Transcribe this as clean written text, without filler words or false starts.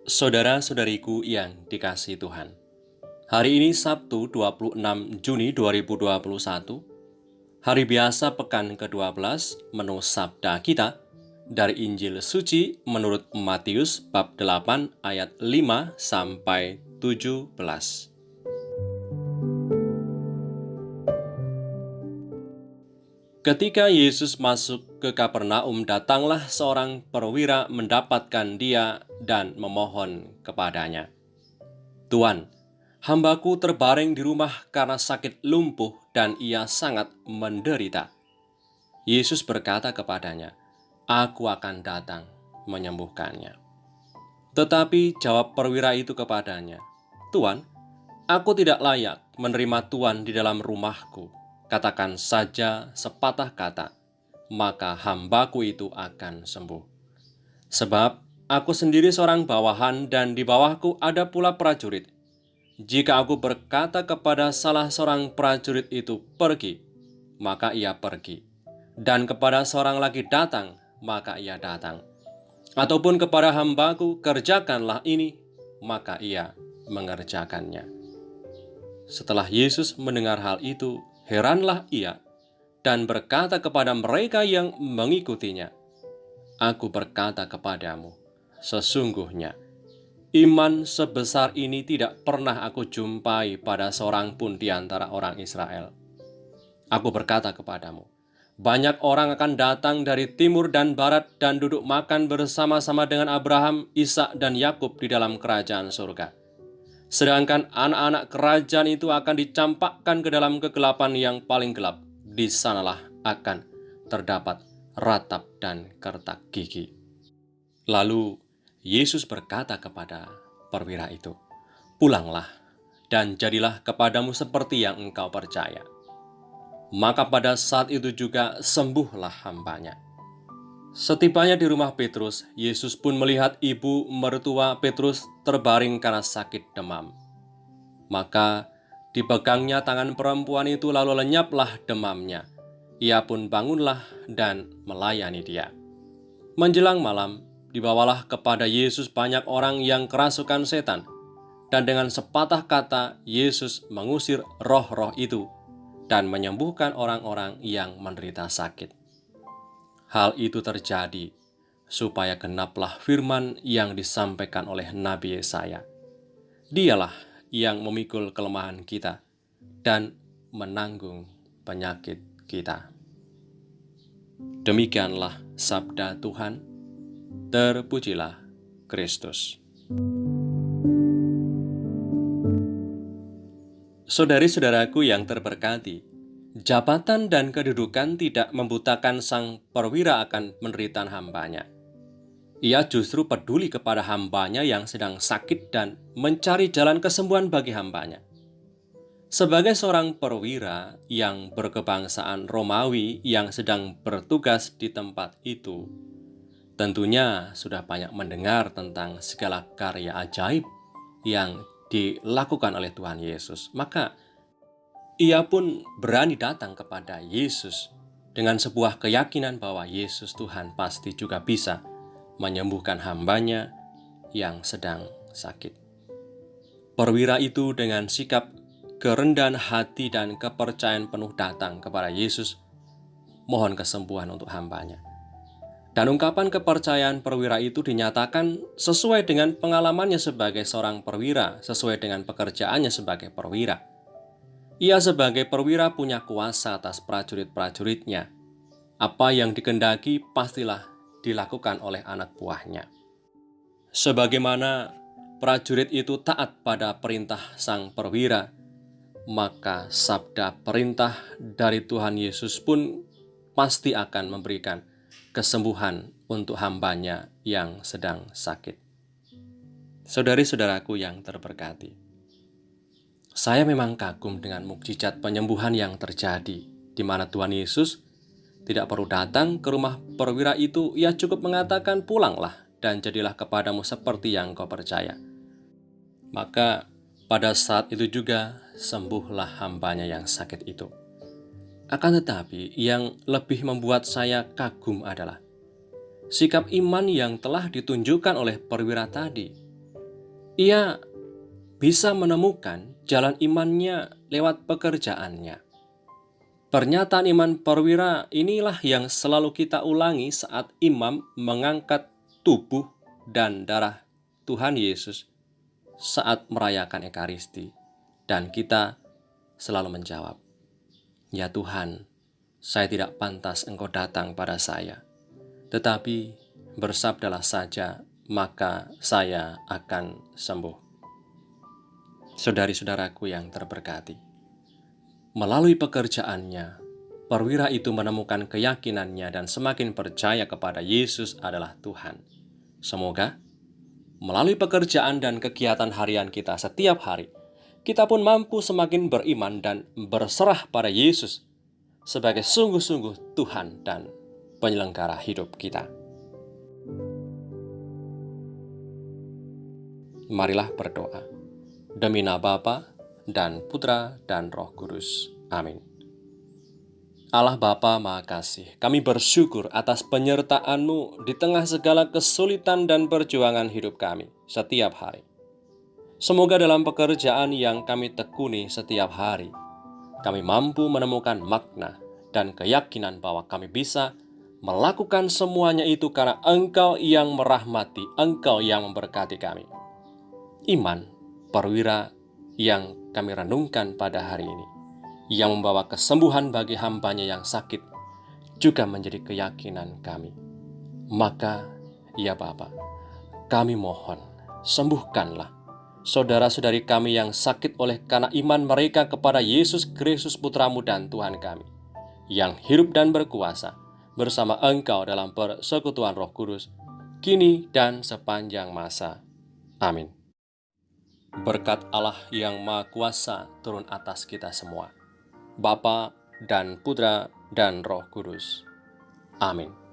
Saudara-saudariku yang dikasihi Tuhan, hari ini Sabtu 26 Juni 2021, hari biasa pekan ke-12, menu sabda kita dari Injil Suci menurut Matius bab 8 ayat 5 sampai 17. Ketika Yesus masuk ke Kapernaum, datanglah seorang perwira mendapatkan dia dan memohon kepadanya, "Tuan, hambaku terbaring di rumah karena sakit lumpuh dan ia sangat menderita." Yesus berkata kepadanya, "Aku akan datang menyembuhkannya." Tetapi jawab perwira itu kepadanya, "Tuan, aku tidak layak menerima Tuan di dalam rumahku. Katakan saja sepatah kata, maka hambaku itu akan sembuh. Sebab aku sendiri seorang bawahan dan di bawahku ada pula prajurit. Jika aku berkata kepada salah seorang prajurit itu pergi, maka ia pergi. Dan kepada seorang lagi datang, maka ia datang. Ataupun kepada hambaku, kerjakanlah ini, maka ia mengerjakannya." Setelah Yesus mendengar hal itu, heranlah ia dan berkata kepada mereka yang mengikutinya, "Aku berkata kepadamu, sesungguhnya iman sebesar ini tidak pernah aku jumpai pada seorang pun di antara orang Israel. Aku berkata kepadamu, banyak orang akan datang dari timur dan barat dan duduk makan bersama-sama dengan Abraham, Ishak, dan Yakub di dalam kerajaan surga. Sedangkan anak-anak kerajaan itu akan dicampakkan ke dalam kegelapan yang paling gelap. Di sanalah akan terdapat ratap dan kertak gigi." Lalu Yesus berkata kepada perwira itu, "Pulanglah dan jadilah kepadamu seperti yang engkau percaya." Maka pada saat itu juga sembuhlah hambanya. Setibanya di rumah Petrus, Yesus pun melihat ibu mertua Petrus terbaring karena sakit demam. Maka dipegangnya tangan perempuan itu, lalu lenyaplah demamnya. Ia pun bangunlah dan melayani dia. Menjelang malam, dibawalah kepada Yesus banyak orang yang kerasukan setan, dan dengan sepatah kata Yesus mengusir roh-roh itu dan menyembuhkan orang-orang yang menderita sakit. Hal itu terjadi supaya genaplah firman yang disampaikan oleh Nabi Yesaya. Dialah yang memikul kelemahan kita dan menanggung penyakit kita. Demikianlah sabda Tuhan. Terpujilah Kristus. Saudari-saudaraku yang terberkati, jabatan dan kedudukan tidak membutakan sang perwira akan penderitaan hambanya. Ia justru peduli kepada hambanya yang sedang sakit dan mencari jalan kesembuhan bagi hambanya. Sebagai seorang perwira yang berkebangsaan Romawi yang sedang bertugas di tempat itu, tentunya sudah banyak mendengar tentang segala karya ajaib yang dilakukan oleh Tuhan Yesus. Maka ia pun berani datang kepada Yesus dengan sebuah keyakinan bahwa Yesus Tuhan pasti juga bisa menyembuhkan hambanya yang sedang sakit. Perwira itu dengan sikap kerendahan hati dan kepercayaan penuh datang kepada Yesus, mohon kesembuhan untuk hambanya. Dan ungkapan kepercayaan perwira itu dinyatakan sesuai dengan pengalamannya sebagai seorang perwira, sesuai dengan pekerjaannya sebagai perwira. Ia sebagai perwira punya kuasa atas prajurit-prajuritnya. Apa yang dikehendaki pastilah dilakukan oleh anak buahnya. Sebagaimana prajurit itu taat pada perintah sang perwira, maka sabda perintah dari Tuhan Yesus pun pasti akan memberikan kesembuhan untuk hambanya yang sedang sakit. Saudari-saudaraku yang terberkati, saya memang kagum dengan mukjizat penyembuhan yang terjadi, di mana Tuhan Yesus tidak perlu datang ke rumah perwira itu. Ia cukup mengatakan, "Pulanglah dan jadilah kepadamu seperti yang kau percaya." Maka pada saat itu juga sembuhlah hambanya yang sakit itu. Akan tetapi yang lebih membuat saya kagum adalah sikap iman yang telah ditunjukkan oleh perwira tadi. Ia bisa menemukan jalan imannya lewat pekerjaannya. Pernyataan iman perwira inilah yang selalu kita ulangi saat imam mengangkat tubuh dan darah Tuhan Yesus saat merayakan Ekaristi. Dan kita selalu menjawab, "Ya Tuhan, saya tidak pantas Engkau datang pada saya, tetapi bersabdalah saja, maka saya akan sembuh." Saudari-saudaraku yang terberkati, melalui pekerjaannya, perwira itu menemukan keyakinannya dan semakin percaya kepada Yesus adalah Tuhan. Semoga melalui pekerjaan dan kegiatan harian kita setiap hari, kita pun mampu semakin beriman dan berserah pada Yesus sebagai sungguh-sungguh Tuhan dan penyelenggara hidup kita. Marilah berdoa. Demi nama Bapa dan Putra dan Roh Kudus. Amin. Allah Bapa Maha Kasih, kami bersyukur atas penyertaan-Mu di tengah segala kesulitan dan perjuangan hidup kami setiap hari. Semoga dalam pekerjaan yang kami tekuni setiap hari, kami mampu menemukan makna dan keyakinan bahwa kami bisa melakukan semuanya itu karena Engkau yang merahmati, Engkau yang memberkati kami. Iman perwira yang kami renungkan pada hari ini, yang membawa kesembuhan bagi hamba-Nya yang sakit, juga menjadi keyakinan kami. Maka, ya Bapa, kami mohon, sembuhkanlah saudara-saudari kami yang sakit oleh karena iman mereka kepada Yesus Kristus Putra-Mu dan Tuhan kami, yang hidup dan berkuasa bersama Engkau dalam persekutuan Roh Kudus, kini dan sepanjang masa. Amin. Berkat Allah yang Maha Kuasa turun atas kita semua, Bapa dan Putra dan Roh Kudus. Amin.